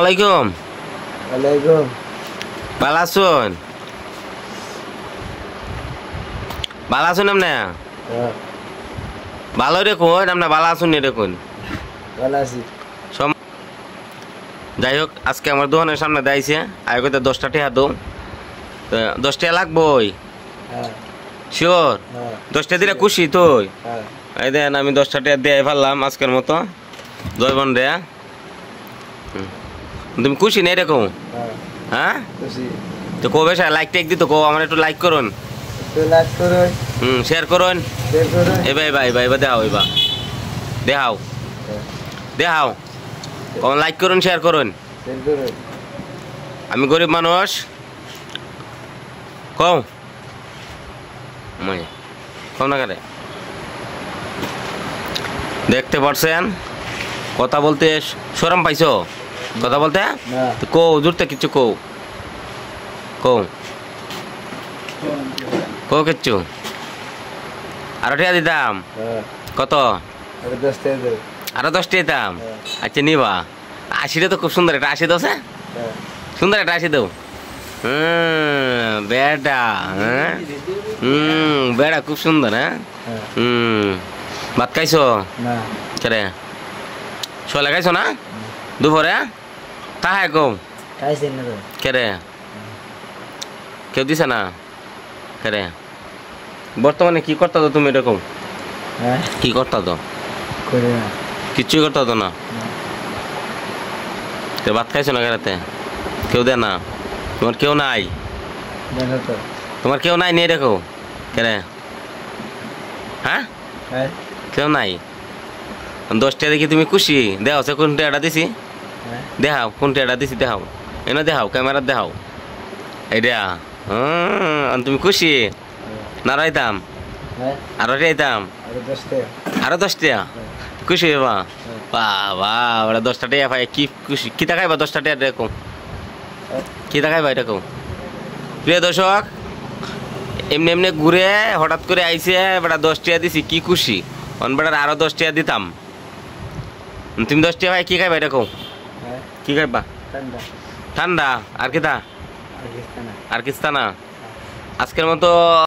আলাইকুম। ওয়ালাইকুম। ভালো আছেন? ভালো আছেন আপনি? ভালো দেখুন, আপনি ভালো আছেন দেখুন। ভালো আছি। যাই হোক, আজকে আমার দোকানের সামনে দাইছে আগে 10টা টাকা দো, 10 টাকা লাগবই। শিওর 10 টাকা দিলে খুশি তুই? এই দেন আমি 10টা টাকা দিয়ে ফেললাম আজকের মতো জয় বন রে। তুমি খুশি নেই এরকম? হ্যাঁ তো কবে লাইক টেক দিত, কো আমার একটু লাইক করুন, শেয়ার করুন। এবার ভাই ভাই এবার দেখাও, এবার দেখাও দেখাও, কখন লাইক করুন, শেয়ার করুন। আমি গরিব মানুষ, কও কম না কারে। দেখতে পারছেন কথা বলতে শরম পাইছো? কথা বলতে কও, জোরতে কিছু কও, কও কও কিচ্ছু। আরো টাকা দিতাম। কত? আরো 10 টাকা দিতাম। আচ্ছা নিবা। 80টা তো খুব সুন্দর একটা 80 দাও, সুন্দর একটা 80 দাও। বেটা, বেটা খুব সুন্দর। হ্যাঁ ভাত খাইছো? কেরে সলে খাইছো না? দুপুরে তাহাই কম কেরে কেউ দিছে না? কেরে বর্তমানে কি করতো তুমি এরকম? কি করতো তো? কিচ্ছুই করতো তো না। ভাত খাইছো না কেরাতে? কেউ দেয় না? তোমার কেউ নাই? তোমার কেউ নাই নিয়ে দেখো কেরে? হ্যাঁ কেউ নাই। 10 টাকা দেখি তুমি খুশি? দেখাও সে কোন টাকাটা দিছি, দেখাও কোন টাকাটা দিছি, দেখাও এনে, দেখাও ক্যামেরা, দেখাও এইটা। তুমি খুশি? না রাইতাম আরো রাইতাম আরো 10 টাকা খুশি হইবা? বাবা ওরা 10টা টাকা পাই কি খুশি। কি দেখাইবা 10টা টাকা এরকম? কি দেখাইবা এরকম? প্রিয় দর্শক, এমনি এমনি ঘুরে হঠাৎ করে আইসে বেটা 10 টাকা দিছি কি খুশি। বেটার আরো 10 টাকা দিতাম। তুমি 10 টাকা ভাই কি খাইবা এরকম? কি খাইবা? ঠান্ডা আর কি তা? আর কিস্তা না? আজকের মতো